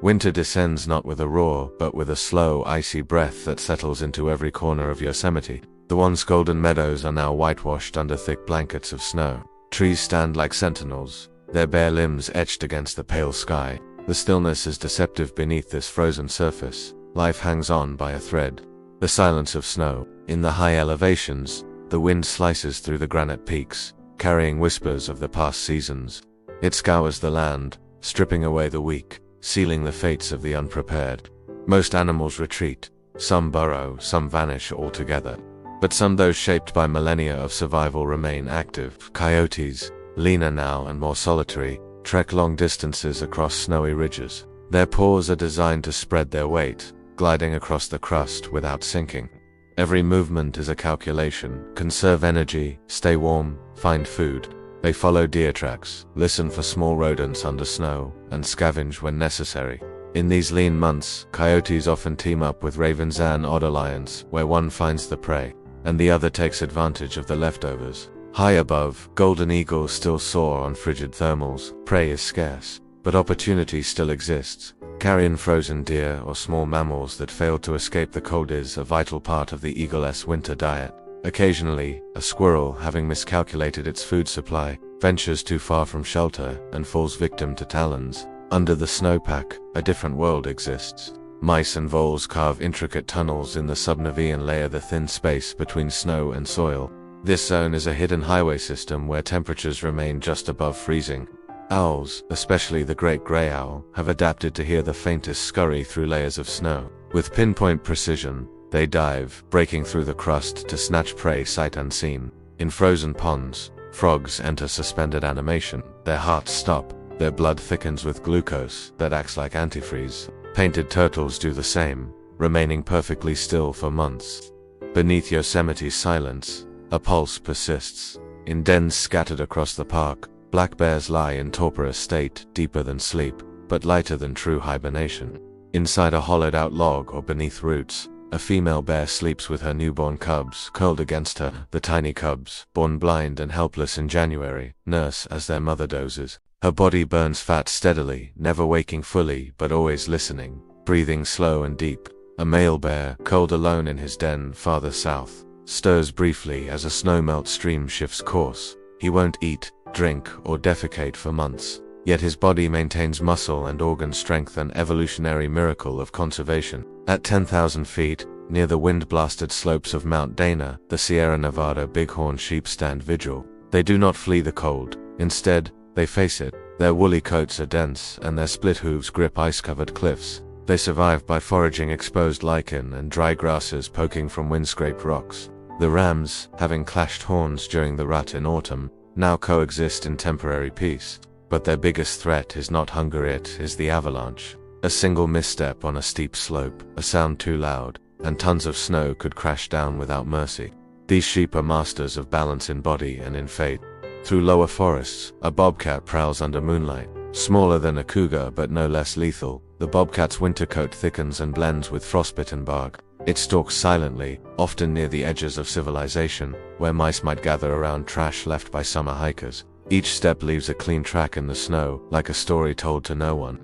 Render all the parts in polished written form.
Winter descends not with a roar, but with a slow, icy breath that settles into every corner of Yosemite. The once golden meadows are now whitewashed under thick blankets of snow. Trees stand like sentinels, their bare limbs etched against the pale sky. The stillness is deceptive beneath this frozen surface. Life hangs on by a thread. The silence of snow. In the high elevations, the wind slices through the granite peaks, carrying whispers of the past seasons. It scours the land, stripping away the weak, sealing the fates of the unprepared. Most animals retreat. Some burrow, some vanish altogether. But some, those shaped by millennia of survival, remain active. Coyotes, leaner now and more solitary, trek long distances across snowy ridges. Their paws are designed to spread their weight, gliding across the crust without sinking. Every movement is a calculation. Conserve energy, stay warm, find food. They follow deer tracks, listen for small rodents under snow, and scavenge when necessary. In these lean months, coyotes often team up with ravens and otter lions, where one finds the prey, and the other takes advantage of the leftovers. High above, golden eagles still soar on frigid thermals. Prey is scarce, but opportunity still exists. Carrion frozen deer or small mammals that fail to escape the cold is a vital part of the eagle's winter diet. Occasionally, a squirrel, having miscalculated its food supply, ventures too far from shelter and falls victim to talons. Under the snowpack, a different world exists. Mice and voles carve intricate tunnels in the subnivean layer, the thin space between snow and soil. This zone is a hidden highway system where temperatures remain just above freezing. Owls, especially the great gray owl, have adapted to hear the faintest scurry through layers of snow. With pinpoint precision, they dive, breaking through the crust to snatch prey sight unseen. In frozen ponds, frogs enter suspended animation. Their hearts stop, their blood thickens with glucose that acts like antifreeze. Painted turtles do the same, remaining perfectly still for months. Beneath Yosemite's silence, a pulse persists. In dens scattered across the park, black bears lie in torporous state, deeper than sleep, but lighter than true hibernation. Inside a hollowed-out log or beneath roots, a female bear sleeps with her newborn cubs curled against her. The tiny cubs, born blind and helpless in January, nurse as their mother dozes. Her body burns fat steadily, never waking fully, but always listening, breathing slow and deep. A male bear, curled alone in his den farther south, stirs briefly as a snowmelt stream shifts course. He won't eat, drink, or defecate for months, yet his body maintains muscle and organ strength, an evolutionary miracle of conservation. At 10,000 feet, near the wind-blasted slopes of Mount Dana, the Sierra Nevada bighorn sheep stand vigil. They do not flee the cold. Instead, they face it. Their woolly coats are dense, and their split hooves grip ice-covered cliffs. They survive by foraging exposed lichen and dry grasses poking from wind-scraped rocks. The rams, having clashed horns during the rut in autumn, now coexist in temporary peace. But their biggest threat is not hunger, it is the avalanche. A single misstep on a steep slope, a sound too loud, and tons of snow could crash down without mercy. These sheep are masters of balance in body and in fate. Through lower forests, a bobcat prowls under moonlight. Smaller than a cougar but no less lethal, the bobcat's winter coat thickens and blends with frostbitten bark. It stalks silently, often near the edges of civilization, where mice might gather around trash left by summer hikers. Each step leaves a clean track in the snow, like a story told to no one.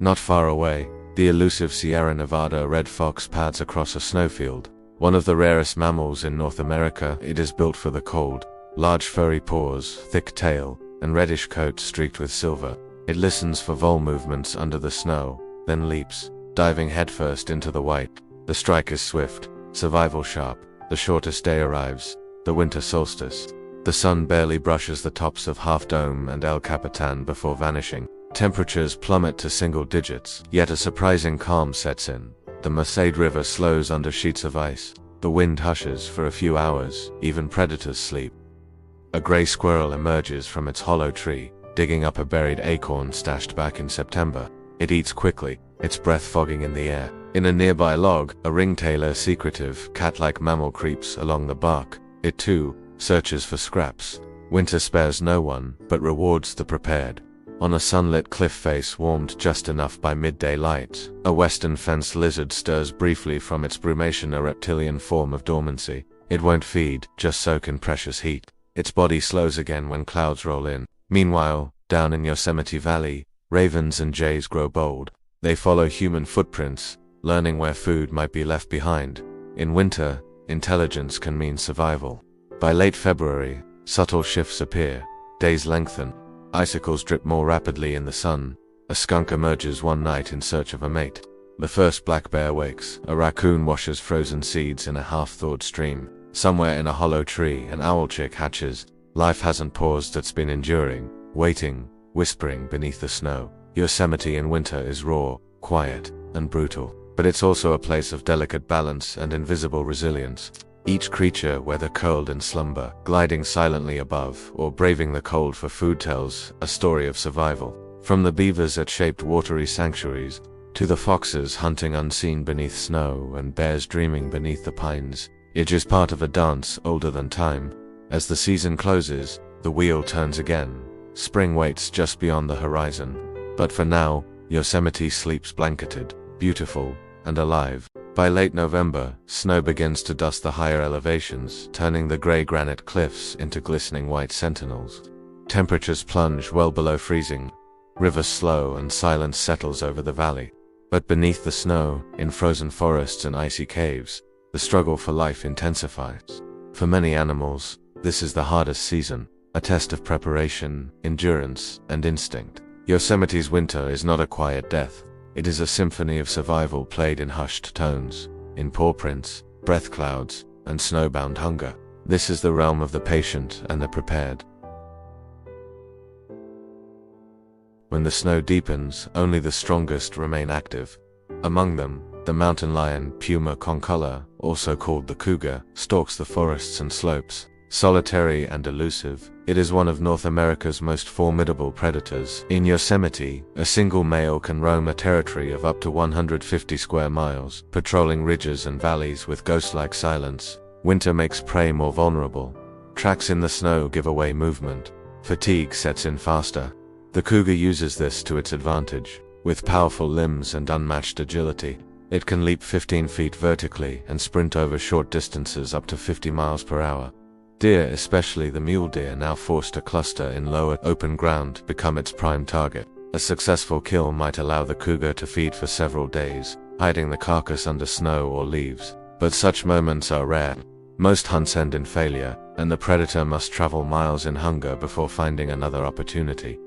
Not far away, the elusive Sierra Nevada red fox pads across a snowfield. One of the rarest mammals in North America, it is built for the cold. Large furry paws, thick tail, and reddish coat streaked with silver. It listens for vole movements under the snow, then leaps, diving headfirst into the white. The strike is swift, survival sharp. The shortest day arrives, the winter solstice. The sun barely brushes the tops of Half Dome and El Capitan before vanishing. Temperatures plummet to single digits, yet a surprising calm sets in. The Merced River slows under sheets of ice. The wind hushes for a few hours, even predators sleep. A gray squirrel emerges from its hollow tree, digging up a buried acorn stashed back in September. It eats quickly, its breath fogging in the air. In a nearby log, a ringtailor, secretive, cat-like mammal creeps along the bark. It too searches for scraps. Winter spares no one, but rewards the prepared. On a sunlit cliff face warmed just enough by midday light, a western fence lizard stirs briefly from its brumation, a reptilian form of dormancy. It won't feed, just soak in precious heat. Its body slows again when clouds roll in. Meanwhile, down in Yosemite Valley, ravens and jays grow bold. They follow human footprints, learning where food might be left behind. In winter, intelligence can mean survival. By late February, subtle shifts appear. Days lengthen. Icicles drip more rapidly in the sun. A skunk emerges one night in search of a mate. The first black bear wakes. A raccoon washes frozen seeds in a half-thawed stream. Somewhere in a hollow tree, an owl chick hatches. Life hasn't paused, it's been enduring, waiting, whispering beneath the snow. Yosemite in winter is raw, quiet, and brutal. But it's also a place of delicate balance and invisible resilience. Each creature, whether curled in slumber, gliding silently above, or braving the cold for food, tells a story of survival. From the beavers at shaped watery sanctuaries, to the foxes hunting unseen beneath snow and bears dreaming beneath the pines, it is part of a dance older than time. As the season closes, the wheel turns again. Spring waits just beyond the horizon. But for now, Yosemite sleeps blanketed, beautiful, and alive. By late November, snow begins to dust the higher elevations, turning the gray granite cliffs into glistening white sentinels. Temperatures plunge well below freezing. Rivers slow and silence settles over the valley. But beneath the snow, in frozen forests and icy caves, the struggle for life intensifies. For many animals, this is the hardest season, a test of preparation, endurance, and instinct. Yosemite's winter is not a quiet death. It is a symphony of survival played in hushed tones, in paw prints, breath clouds, and snowbound hunger. This is the realm of the patient and the prepared. When the snow deepens, only the strongest remain active. Among them, the mountain lion, Puma concolor, also called the cougar, stalks the forests and slopes. Solitary and elusive, it is one of North America's most formidable predators. In Yosemite, a single male can roam a territory of up to 150 square miles, patrolling ridges and valleys with ghost-like silence. Winter makes prey more vulnerable. Tracks in the snow give away movement. Fatigue sets in faster. The cougar uses this to its advantage. With powerful limbs and unmatched agility, it can leap 15 feet vertically and sprint over short distances up to 50 miles per hour. Deer, especially the mule deer now forced to cluster in lower, open ground, become its prime target. A successful kill might allow the cougar to feed for several days, hiding the carcass under snow or leaves. But such moments are rare. Most hunts end in failure, and the predator must travel miles in hunger before finding another opportunity.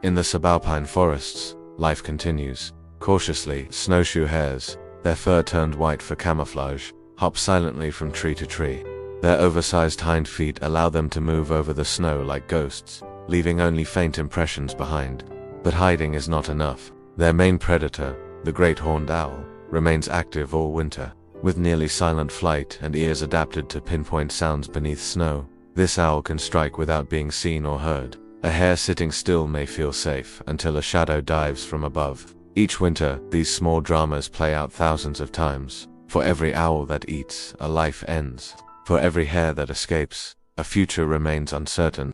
In the subalpine forests, life continues. Cautiously, snowshoe hares, their fur turned white for camouflage, hop silently from tree to tree. Their oversized hind feet allow them to move over the snow like ghosts, leaving only faint impressions behind. But hiding is not enough. Their main predator, the great horned owl, remains active all winter. With nearly silent flight and ears adapted to pinpoint sounds beneath snow, this owl can strike without being seen or heard. A hare sitting still may feel safe until a shadow dives from above. Each winter, these small dramas play out thousands of times. For every owl that eats, a life ends. For every hare that escapes, a future remains uncertain.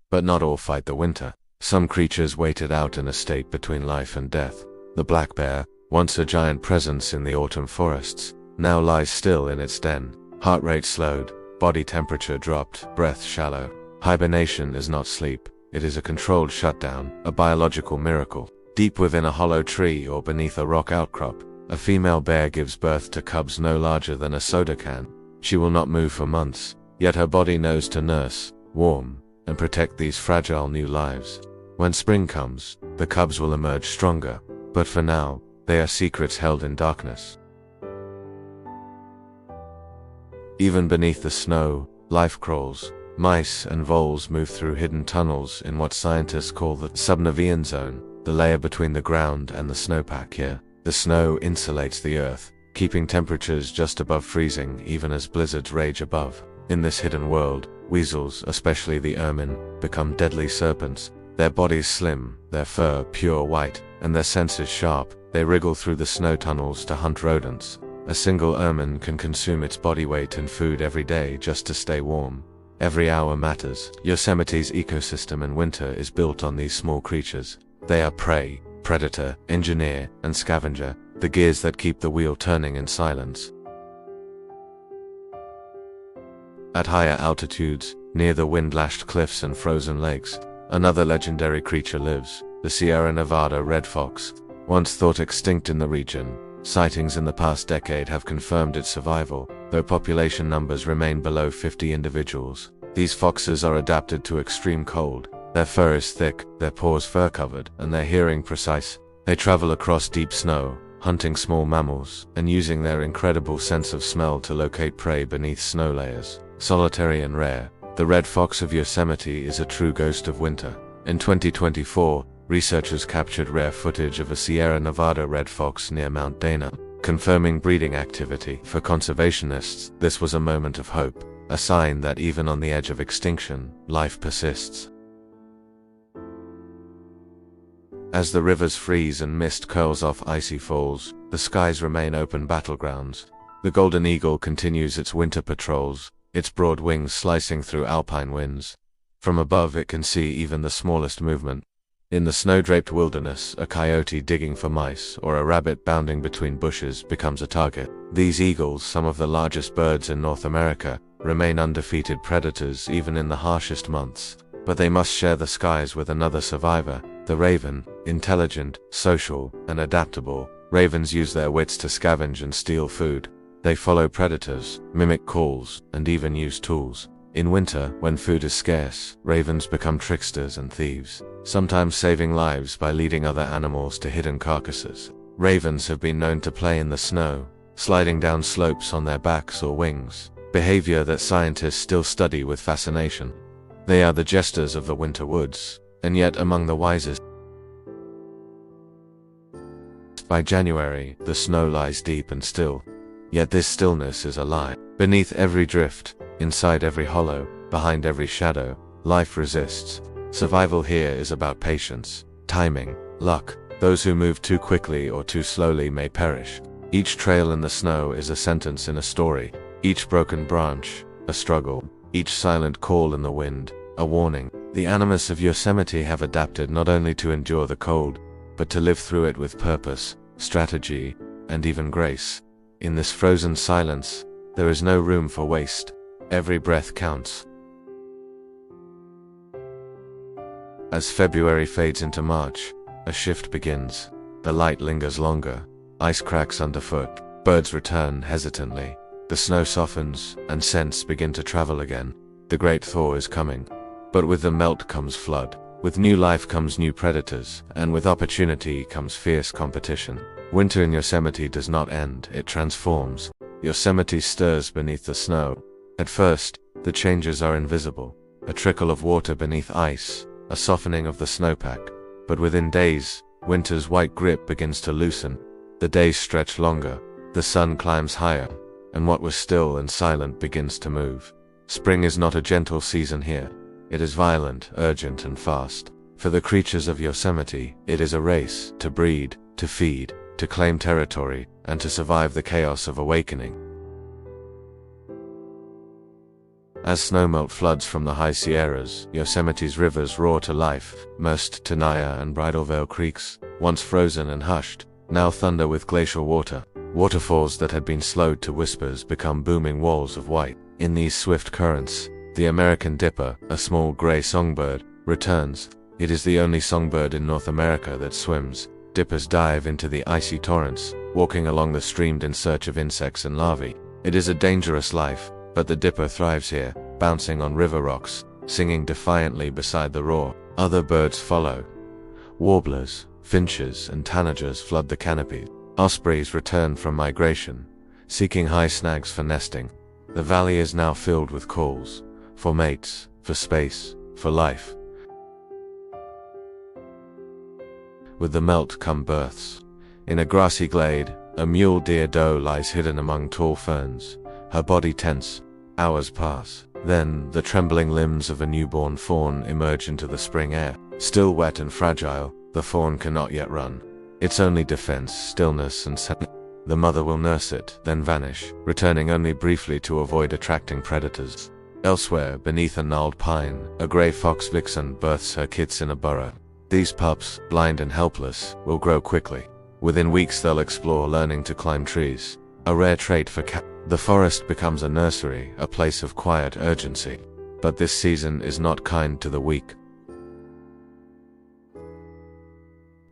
But not all fight the winter. Some creatures wait it out in a state between life and death. The black bear, once a giant presence in the autumn forests, now lies still in its den. Heart rate slowed, body temperature dropped, breath shallow. Hibernation is not sleep. It is a controlled shutdown, a biological miracle. Deep within a hollow tree or beneath a rock outcrop, a female bear gives birth to cubs no larger than a soda can. She will not move for months, yet her body knows to nurse, warm, and protect these fragile new lives. When spring comes, the cubs will emerge stronger, but for now, they are secrets held in darkness. Even beneath the snow, life crawls. Mice and voles move through hidden tunnels in what scientists call the subnivean zone, the layer between the ground and the snowpack here. The snow insulates the earth, keeping temperatures just above freezing even as blizzards rage above. In this hidden world, weasels, especially the ermine, become deadly serpents. Their bodies slim, their fur pure white, and their senses sharp. They wriggle through the snow tunnels to hunt rodents. A single ermine can consume its body weight in food every day just to stay warm. Every hour matters. Yosemite's ecosystem in winter is built on these small creatures. They are prey, predator, engineer, and scavenger, the gears that keep the wheel turning in silence. At higher altitudes, Near the wind-lashed cliffs and frozen lakes, another legendary creature lives, the Sierra Nevada red fox. Once thought extinct in the region, sightings in the past decade have confirmed its survival, though population numbers remain below 50 individuals. These foxes are adapted to extreme cold. Their fur is thick, their paws fur-covered, and their hearing precise. They travel across deep snow, hunting small mammals, and using their incredible sense of smell to locate prey beneath snow layers. Solitary and rare, the red fox of Yosemite is a true ghost of winter. In 2024, researchers captured rare footage of a Sierra Nevada red fox near Mount Dana, confirming breeding activity. For conservationists, this was a moment of hope, a sign that even on the edge of extinction, life persists. As the rivers freeze and mist curls off icy falls, the skies remain open battlegrounds. The golden eagle continues its winter patrols, its broad wings slicing through alpine winds. From above it can see even the smallest movement. In the snow-draped wilderness, a coyote digging for mice or a rabbit bounding between bushes becomes a target. These eagles, some of the largest birds in North America, remain undefeated predators even in the harshest months. But they must share the skies with another survivor, the raven. Intelligent, social, and adaptable, ravens use their wits to scavenge and steal food. They follow predators, mimic calls, and even use tools. In winter, when food is scarce, ravens become tricksters and thieves, sometimes saving lives by leading other animals to hidden carcasses. Ravens have been known to play in the snow, sliding down slopes on their backs or wings, behavior that scientists still study with fascination. They are the jesters of the winter woods, and yet among the wisest. By January, the snow lies deep and still. Yet this stillness is a lie. Beneath every drift, inside every hollow, behind every shadow, life resists. Survival here is about patience, timing, luck. Those who move too quickly or too slowly may perish. Each trail in the snow is a sentence in a story. Each broken branch, a struggle. Each silent call in the wind, a warning. The animals of Yosemite have adapted not only to endure the cold, but to live through it with purpose, strategy, and even grace. In this frozen silence, there is no room for waste. Every breath counts. As February fades into March, a shift begins. The light lingers longer. Ice cracks underfoot. Birds return hesitantly. The snow softens, and scents begin to travel again. The great thaw is coming. But with the melt comes flood. With new life comes new predators, and with opportunity comes fierce competition. Winter in Yosemite does not end, it transforms. Yosemite stirs beneath the snow. At first, the changes are invisible. A trickle of water beneath ice, a softening of the snowpack. But within days, winter's white grip begins to loosen. The days stretch longer, the sun climbs higher, and what was still and silent begins to move. Spring is not a gentle season here. It is violent, urgent, and fast. For the creatures of Yosemite, it is a race to breed, to feed, to claim territory, and to survive the chaos of awakening. As snowmelt floods from the high Sierras, Yosemite's rivers roar to life. Most Tenaya and Bridalveil creeks, once frozen and hushed, now thunder with glacial water. Waterfalls that had been slowed to whispers become booming walls of white. In these swift currents, the American dipper, a small gray songbird, returns. It is the only songbird in North America that swims. Dippers dive into the icy torrents, walking along the stream in search of insects and larvae. It is a dangerous life, but the dipper thrives here, bouncing on river rocks, singing defiantly beside the roar. Other birds follow. Warblers, finches, and tanagers flood the canopy. Ospreys return from migration, seeking high snags for nesting. The valley is now filled with calls. For mates, for space, for life. With the melt come births. In a grassy glade, a mule deer doe lies hidden among tall ferns, her body tense. Hours pass. Then, the trembling limbs of a newborn fawn emerge into the spring air. Still wet and fragile, the fawn cannot yet run. Its only defense, stillness and silence. The mother will nurse it, then vanish, returning only briefly to avoid attracting predators. Elsewhere, beneath a gnarled pine, a gray fox vixen births her kits in a burrow. These pups, blind and helpless, will grow quickly. Within weeks they'll explore, learning to climb trees. A rare trait for cats. The forest becomes a nursery, a place of quiet urgency. But this season is not kind to the weak.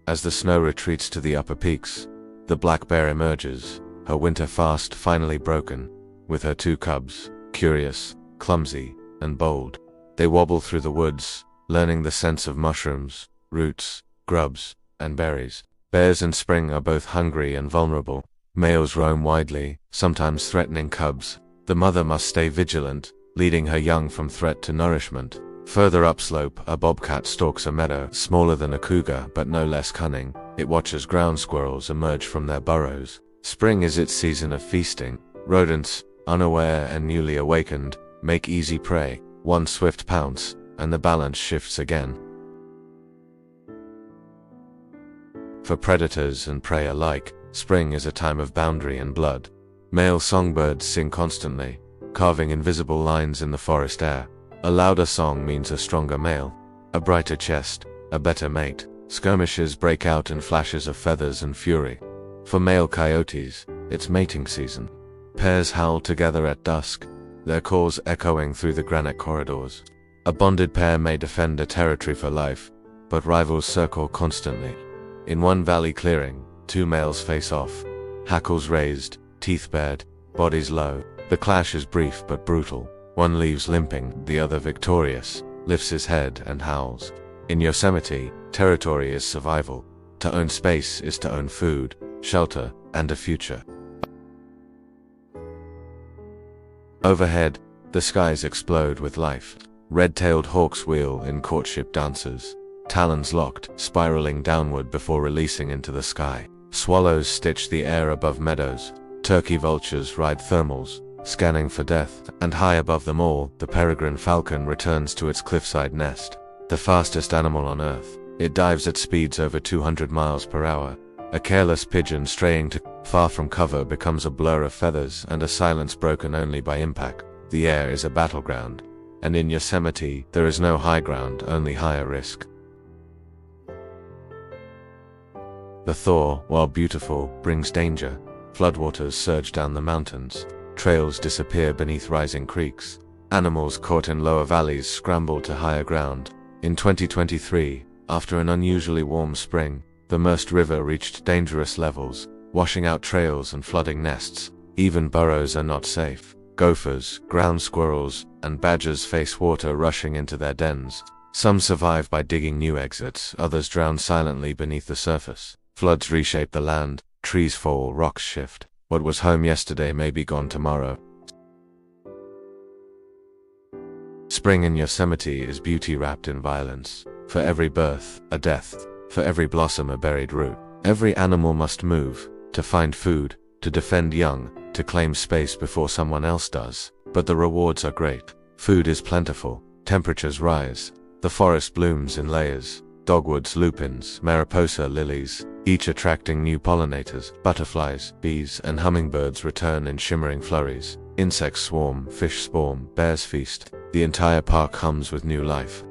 As the snow retreats to the upper peaks, the black bear emerges, her winter fast finally broken, with her 2 cubs, curious, clumsy, and bold. They wobble through the woods, learning the scents of mushrooms, roots, grubs, and berries. Bears in spring are both hungry and vulnerable. Males roam widely, sometimes threatening cubs. The mother must stay vigilant, leading her young from threat to nourishment. Further upslope, a bobcat stalks a meadow, smaller than a cougar but no less cunning. It watches ground squirrels emerge from their burrows. Spring is its season of feasting. Rodents, unaware and newly awakened, make easy prey. One swift pounce, and the balance shifts again. For predators and prey alike, spring is a time of boundary and blood. Male songbirds sing constantly, carving invisible lines in the forest air. A louder song means a stronger male, a brighter chest, a better mate. Skirmishes break out in flashes of feathers and fury. For male coyotes, it's mating season. Pairs howl together at dusk, their calls echoing through the granite corridors. A bonded pair may defend a territory for life, but rivals circle constantly. In one valley clearing, 2 males face off, hackles raised, teeth bared, bodies low. The clash is brief but brutal. One leaves limping, the other victorious, lifts his head and howls. In Yosemite, territory is survival. To own space is to own food, shelter, and a future. Overhead, the skies explode with life. Red-tailed hawks wheel in courtship dances, talons locked, spiraling downward before releasing into the sky. Swallows stitch the air above meadows. Turkey vultures ride thermals, scanning for death, and high above them all, the peregrine falcon returns to its cliffside nest. The fastest animal on Earth, it dives at speeds over 200 miles per hour. A careless pigeon straying too far from cover becomes a blur of feathers and a silence broken only by impact. The air is a battleground, and in Yosemite there is no high ground, only higher risk. The thaw, while beautiful, brings danger. Floodwaters surge down the mountains. Trails disappear beneath rising creeks. Animals caught in lower valleys scramble to higher ground. In 2023, after an unusually warm spring, the Merced River reached dangerous levels, washing out trails and flooding nests. Even burrows are not safe. Gophers, ground squirrels, and badgers face water rushing into their dens. Some survive by digging new exits, others drown silently beneath the surface. Floods reshape the land, trees fall, rocks shift. What was home yesterday may be gone tomorrow. Spring in Yosemite is beauty wrapped in violence. For every birth, a death. For every blossom, a buried root. Every animal must move, to find food, to defend young, to claim space before someone else does. But the rewards are great. Food is plentiful, temperatures rise. The forest blooms in layers. Dogwoods, lupins, mariposa lilies, each attracting new pollinators. Butterflies, bees, and hummingbirds return in shimmering flurries. Insects swarm, fish spawn, bears feast. The entire park hums with new life.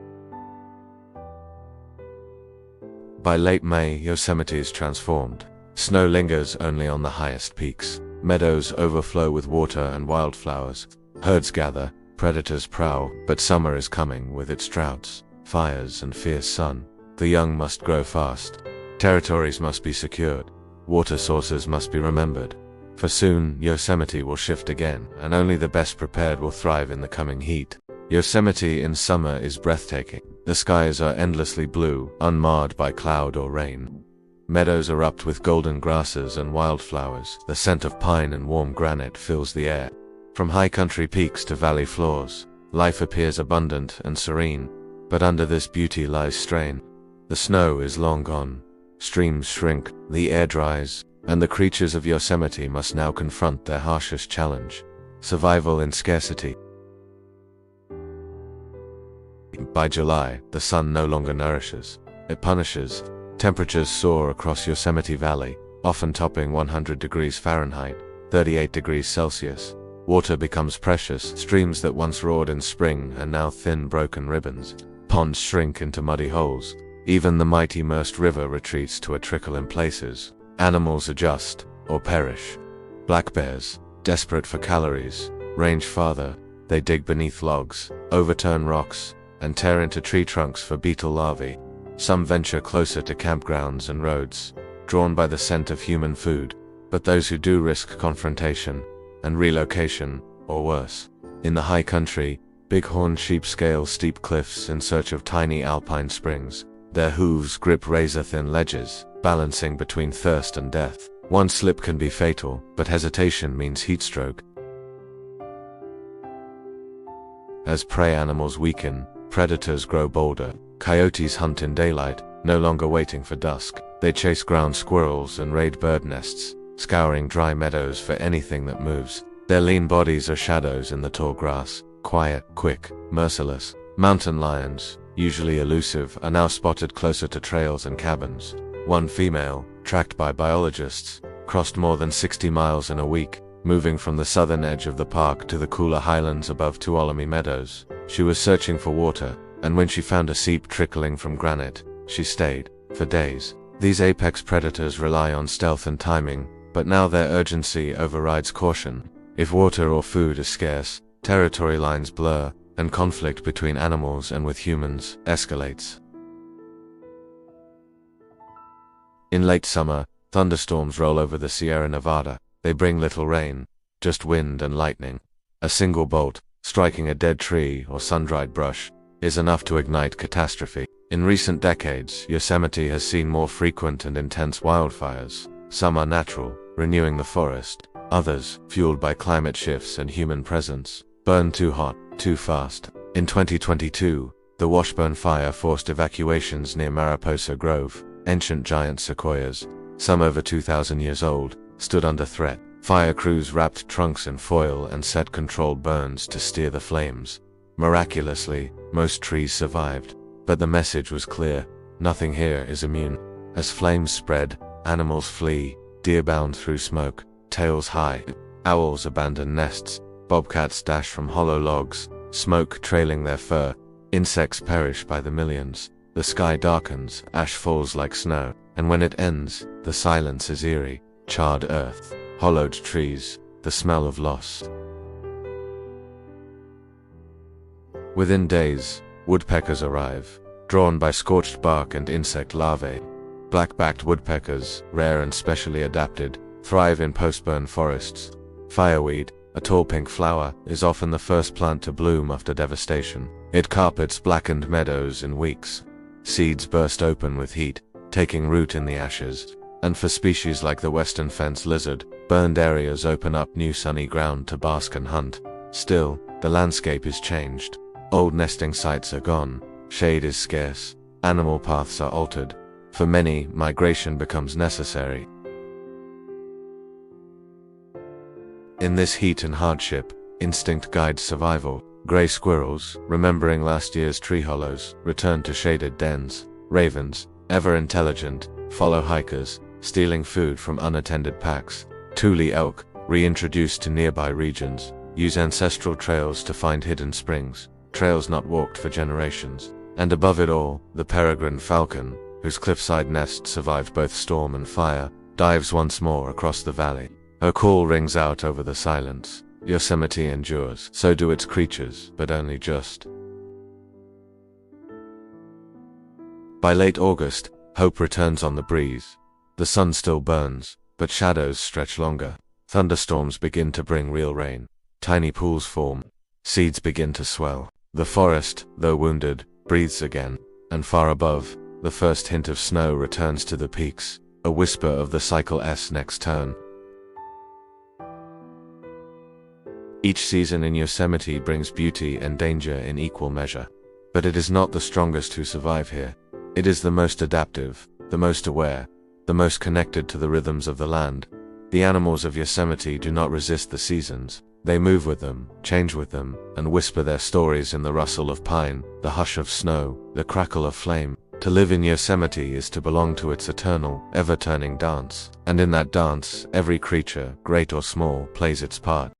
By late May, Yosemite is transformed. Snow lingers only on the highest peaks. Meadows overflow with water and wildflowers. Herds gather, predators prowl, but summer is coming with its droughts, fires, and fierce sun. The young must grow fast. Territories must be secured. Water sources must be remembered. For soon, Yosemite will shift again, and only the best prepared will thrive in the coming heat. Yosemite in summer is breathtaking. The skies are endlessly blue, unmarred by cloud or rain. Meadows erupt with golden grasses and wildflowers. The scent of pine and warm granite fills the air. From high country peaks to valley floors, life appears abundant and serene. But under this beauty lies strain. The snow is long gone. Streams shrink, the air dries, and the creatures of Yosemite must now confront their harshest challenge: survival in scarcity. By July, the sun no longer nourishes, it punishes. Temperatures soar across Yosemite Valley, often topping 100 degrees Fahrenheit, 38 degrees Celsius. Water becomes precious. Streams that once roared in spring are now thin, broken ribbons. Ponds shrink into muddy holes. Even the mighty Merced River retreats to a trickle in places. Animals adjust, or perish. Black bears, desperate for calories, range farther. They dig beneath logs, overturn rocks, and tear into tree trunks for beetle larvae. Some venture closer to campgrounds and roads, drawn by the scent of human food, but those who do risk confrontation and relocation, or worse. In the high country, bighorn sheep scale steep cliffs in search of tiny alpine springs. Their hooves grip razor-thin ledges, balancing between thirst and death. One slip can be fatal, but hesitation means heatstroke. As prey animals weaken, predators grow bolder. Coyotes hunt in daylight, no longer waiting for dusk. They chase ground squirrels and raid bird nests, scouring dry meadows for anything that moves. Their lean bodies are shadows in the tall grass, quiet, quick, merciless. Mountain lions, usually elusive, are now spotted closer to trails and cabins. One female, tracked by biologists, crossed more than 60 miles in a week, moving from the southern edge of the park to the cooler highlands above Tuolumne Meadows. She was searching for water, and when she found a seep trickling from granite, she stayed, for days. These apex predators rely on stealth and timing, but now their urgency overrides caution. If water or food is scarce, territory lines blur, and conflict between animals and with humans escalates. In late summer, thunderstorms roll over the Sierra Nevada. They bring little rain, just wind and lightning. A single bolt, striking a dead tree or sun-dried brush, is enough to ignite catastrophe. In recent decades, Yosemite has seen more frequent and intense wildfires. Some are natural, renewing the forest. Others, fueled by climate shifts and human presence, burn too hot, too fast. In 2022, the Washburn Fire forced evacuations near Mariposa Grove. Ancient giant sequoias, some over 2,000 years old, stood under threat. Fire crews wrapped trunks in foil and set controlled burns to steer the flames. Miraculously, most trees survived, but the message was clear: nothing here is immune. As flames spread, animals flee, deer bound through smoke, tails high. Owls abandon nests, bobcats dash from hollow logs, smoke trailing their fur. Insects perish by the millions. The sky darkens, ash falls like snow, and when it ends, the silence is eerie. Charred earth, hollowed trees, the smell of loss. Within days, woodpeckers arrive, drawn by scorched bark and insect larvae. Black-backed woodpeckers, rare and specially adapted, thrive in post-burn forests. Fireweed, a tall pink flower, is often the first plant to bloom after devastation. It carpets blackened meadows in weeks. Seeds burst open with heat, taking root in the ashes. And for species like the western fence lizard, burned areas open up new sunny ground to bask and hunt. Still, the landscape is changed. Old nesting sites are gone, shade is scarce, animal paths are altered. For many, migration becomes necessary. In this heat and hardship, instinct guides survival. Gray squirrels, remembering last year's tree hollows, return to shaded dens. Ravens, ever intelligent, follow hikers, stealing food from unattended packs. Tule elk, reintroduced to nearby regions, use ancestral trails to find hidden springs, trails not walked for generations. And above it all, the peregrine falcon, whose cliffside nest survived both storm and fire, dives once more across the valley. Her call rings out over the silence. Yosemite endures, so do its creatures, but only just. By late August, hope returns on the breeze. The sun still burns, but shadows stretch longer. Thunderstorms begin to bring real rain. Tiny pools form. Seeds begin to swell. The forest, though wounded, breathes again. And far above, the first hint of snow returns to the peaks, a whisper of the cycle's next turn. Each season in Yosemite brings beauty and danger in equal measure. But it is not the strongest who survive here. It is the most adaptive, the most aware, the most connected to the rhythms of the land. The animals of Yosemite do not resist the seasons. They move with them, change with them, and whisper their stories in the rustle of pine, the hush of snow, the crackle of flame. To live in Yosemite is to belong to its eternal, ever-turning dance. And in that dance, every creature, great or small, plays its part.